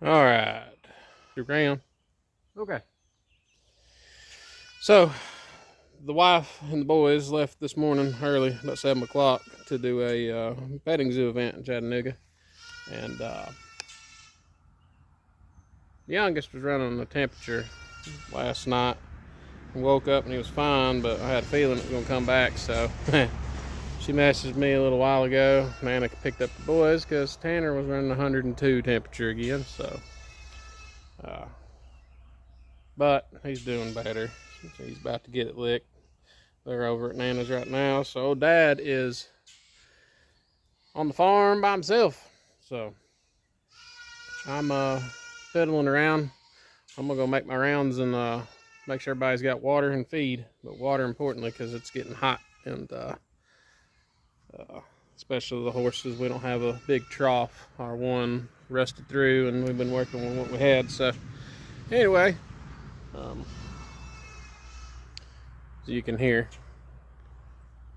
All right. Your ground. Okay. So, the wife and the boys left this morning early, about 7 o'clock, to do a petting zoo event in Chattanooga. And the youngest was running the temperature last night. He woke up and he was fine, but I had a feeling it was going to come back. So, she messaged me a little while ago. Nana picked up the boys because Tanner was running 102 temperature again. So, but he's doing better. He's about to get it licked. They're over at Nana's right now. So old Dad is on the farm by himself. So I'm fiddling around. I'm gonna go make my rounds and make sure everybody's got water and feed. But water importantly because it's getting hot, and especially the horses. We don't have a big trough. Our one rusted through, and we've been working with what we had. So anyway, as you can hear,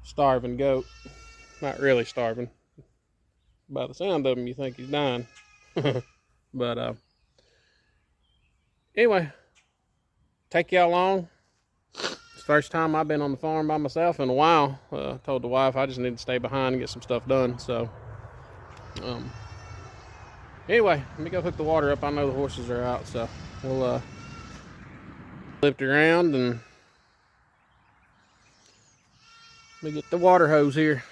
starving goat. Not really starving. By the sound of him, you think he's dying. But anyway, take y'all along. It's the first time I've been on the farm by myself in a while. Told the wife I just need to stay behind and get some stuff done. So anyway, let me go hook the water up. I know the horses are out, so we'll lift around and let me get the water hose here.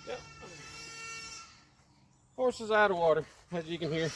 Yep. Horses out of water, as you can hear.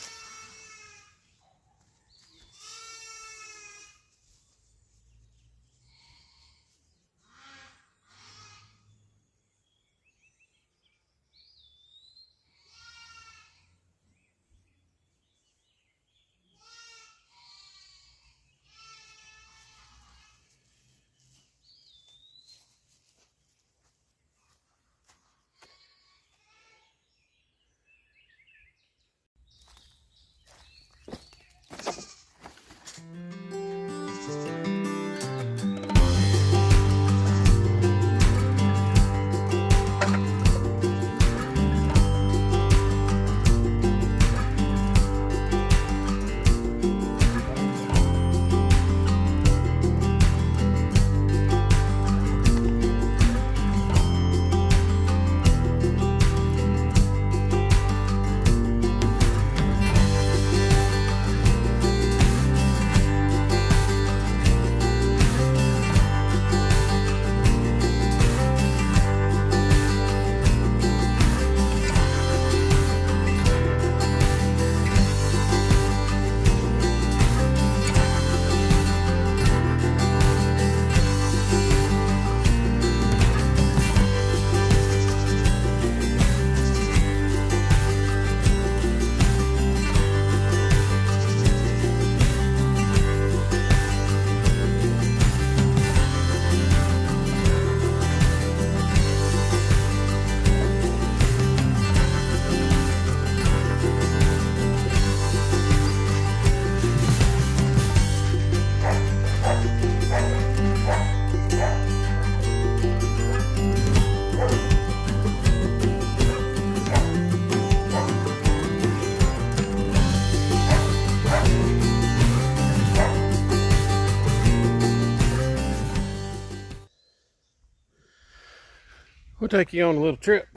We'll take you on a little trip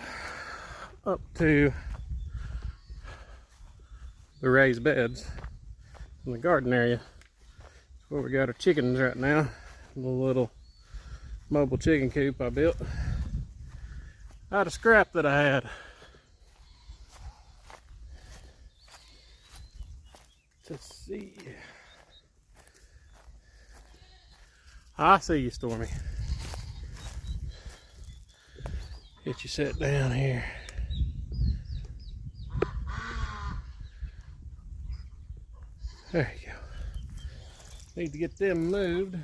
up to the raised beds in the garden area. That's where we got our chickens right now. The little mobile chicken coop I built out of scrap that I had. Let's see. I see you, Stormy. Get you set down here. There you go. Need to get them moved.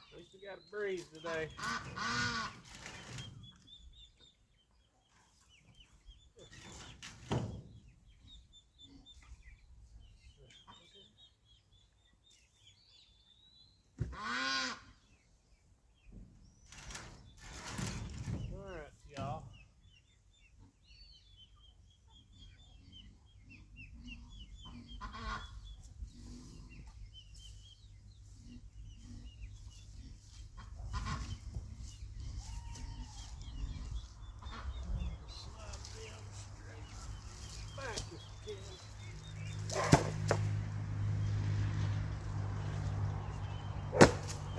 At least we got a breeze today. Alright, y'all.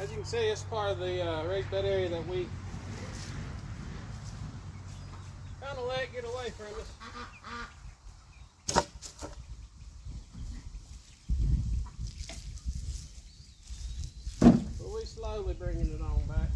As you can see, it's part of the raised bed area that we kind of let get away from us. But we slowly bringing it on back.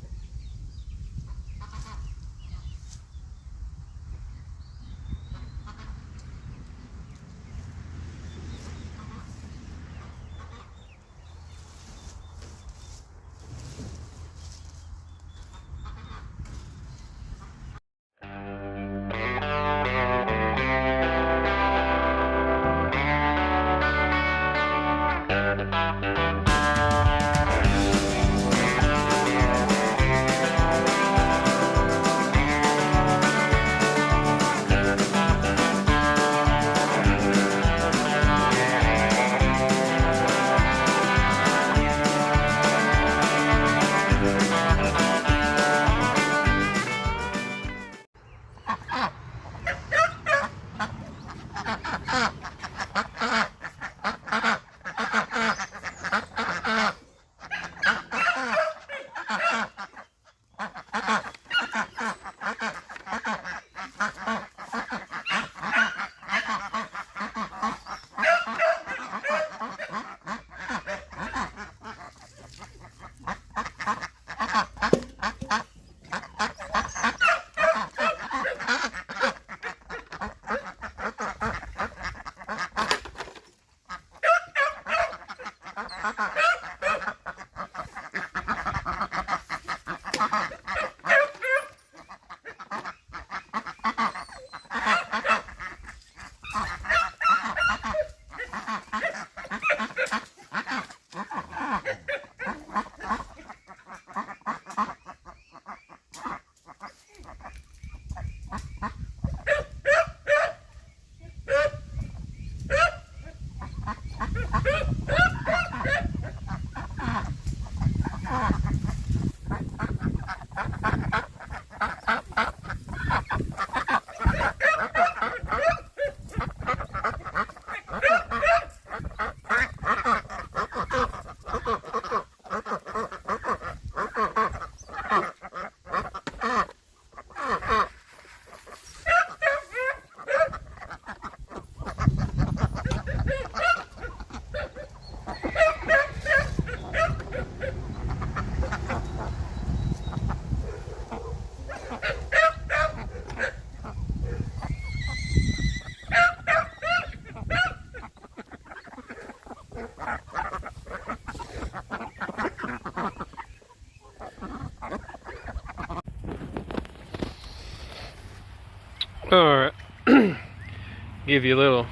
Alright, give you a little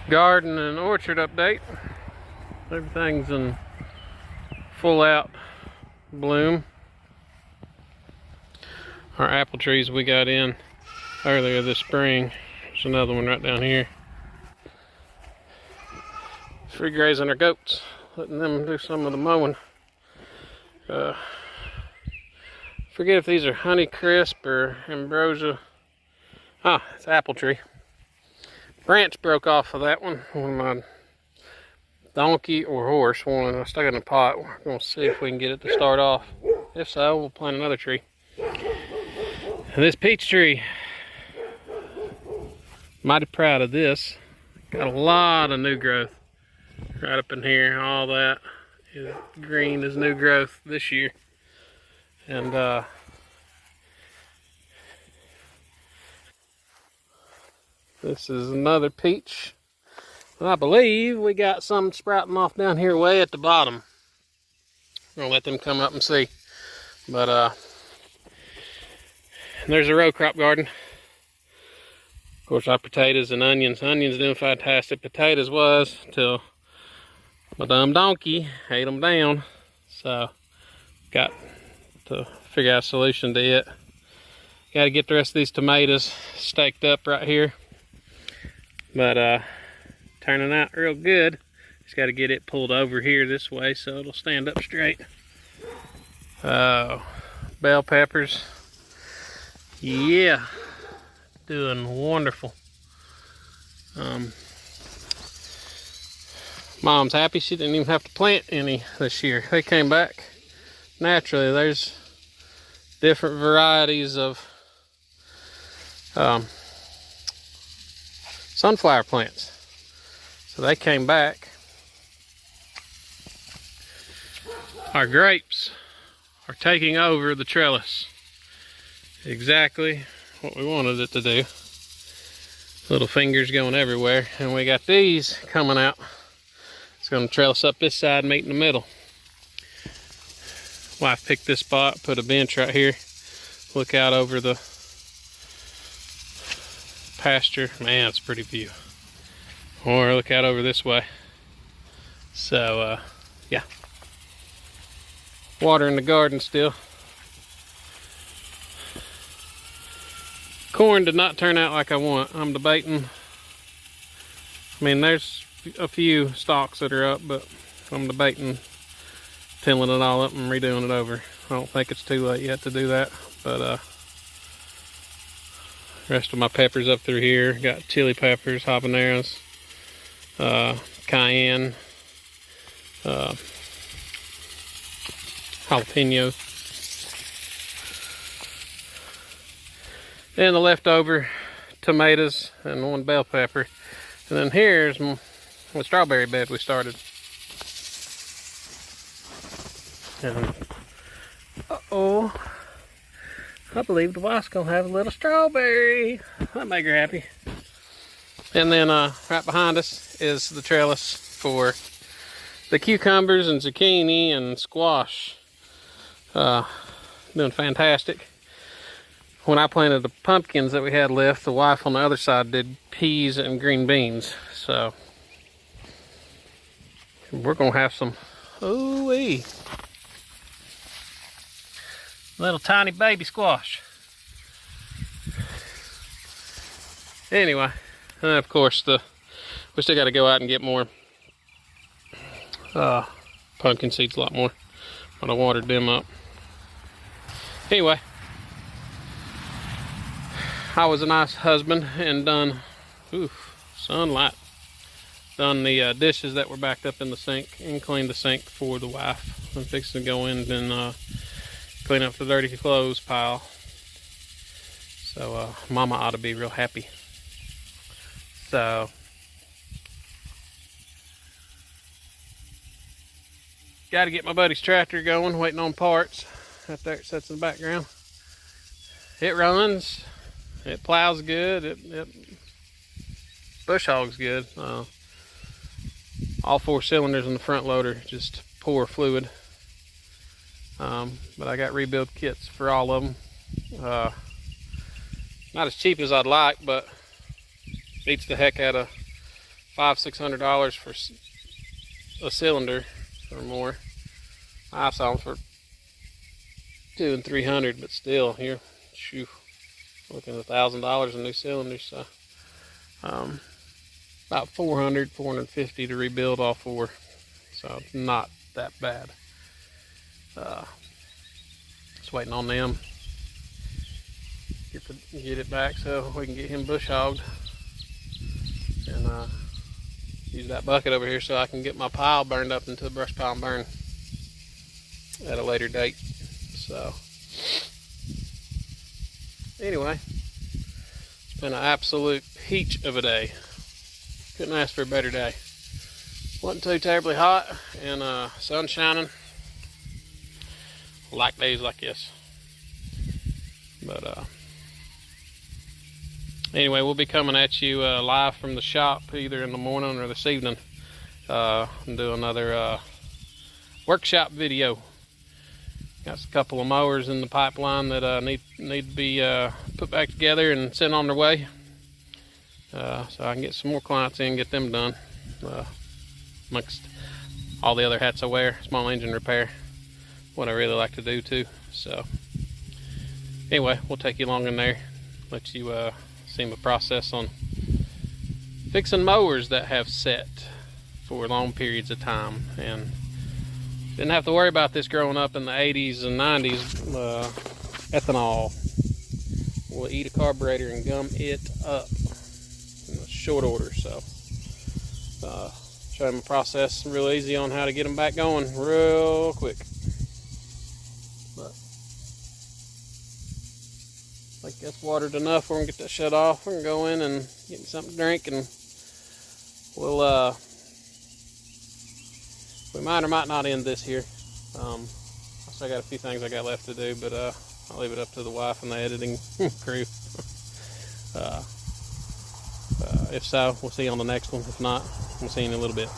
garden and orchard update. Everything's in full out bloom. Our apple trees we got in earlier this spring. There's another one right down here. Free grazing our goats, letting them do some of the mowing. Forget if these are Honeycrisp or Ambrosia. Ah, it's apple tree. Branch broke off of that one when my donkey or horse wanted. I stuck it in a pot. We're gonna see if we can get it to start off. If so, we'll plant another tree. And this peach tree, mighty proud of this. Got a lot of new growth right up in here. All that is green is new growth this year. And this is another peach. And I believe we got some sprouting off down here way at the bottom. I'm gonna let them come up and see. But there's a row crop garden. Of course, our potatoes and onions. Onions doing fantastic. Potatoes was till my dumb donkey ate them down. So got to figure out a solution to it. Got to get the rest of these tomatoes staked up right here. But turning out real good. Just got to get it pulled over here this way so it'll stand up straight. Bell peppers. Yeah, doing wonderful. Mom's happy she didn't even have to plant any this year. They came back naturally. There's different varieties of sunflower plants. So they came back. Our grapes are taking over the trellis. Exactly what we wanted it to do. Little fingers going everywhere. And we got these coming out. It's going to trellis up this side and meet in the middle. Wife picked this spot, put a bench right here. Look out over the pasture. Man, it's a pretty view. Or look out over this way. So, yeah. Water in the garden still. Corn did not turn out like I want. I'm debating. I mean, there's a few stalks that are up, but I'm debating tilling it all up and redoing it over. I don't think it's too late yet to do that, but rest of my peppers up through here. Got chili peppers, habaneros, cayenne, jalapeno. And the leftover tomatoes and one bell pepper. And then here's the strawberry bed we started. And uh-oh, I believe the wife's gonna have a little strawberry. That'll make her happy. And then right behind us is the trellis for the cucumbers and zucchini and squash. Doing fantastic. When I planted the pumpkins that we had left, the wife on the other side did peas and green beans. So we're gonna have some ooh-wee. Little tiny baby squash. Anyway, and of course we still got to go out and get more pumpkin seeds, a lot more. But I watered them up. Anyway, I was a nice husband and done sunlight. Done the dishes that were backed up in the sink and cleaned the sink for the wife. I'm fixing to go in and clean up the dirty clothes pile. So mama ought to be real happy. So got to get my buddy's tractor going, waiting on parts. Right there it sits in the background. It runs, it plows good, it bush hogs good. All 4 cylinders in the front loader just pour fluid. But I got rebuild kits for all of them. Not as cheap as I'd like, but beats the heck out of $500–600 for a cylinder or more. I saw them for $200 and $300, but still, here, shoo, looking at $1,000 in new cylinders. So about $400, $450 to rebuild all four. So not that bad. Just waiting on them. Get it back so we can get him bush hogged. And use that bucket over here so I can get my pile burned up into the brush pile and burn at a later date. So anyway, it's been an absolute peach of a day. Couldn't ask for a better day. Wasn't too terribly hot, and sun shining. Like days like this. But anyway, we'll be coming at you live from the shop either in the morning or this evening, and do another workshop video. Got a couple of mowers in the pipeline that need to be put back together and sent on their way, so I can get some more clients in and get them done, amongst all the other hats I wear. Small engine repair, what I really like to do too. So anyway, we'll take you along in there, let you see my process on fixing mowers that have set for long periods of time. And didn't have to worry about this growing up in the 80s and 90s. Ethanol will eat a carburetor and gum it up in short order. So show them a process real easy on how to get them back going real quick. But I think that's watered enough. We're gonna get that shut off. We're gonna go in and get me something to drink, and we'll we might or might not end this here. I still got a few things I got left to do, but I'll leave it up to the wife and the editing crew. If so, we'll see you on the next one. If not, we'll see you in a little bit.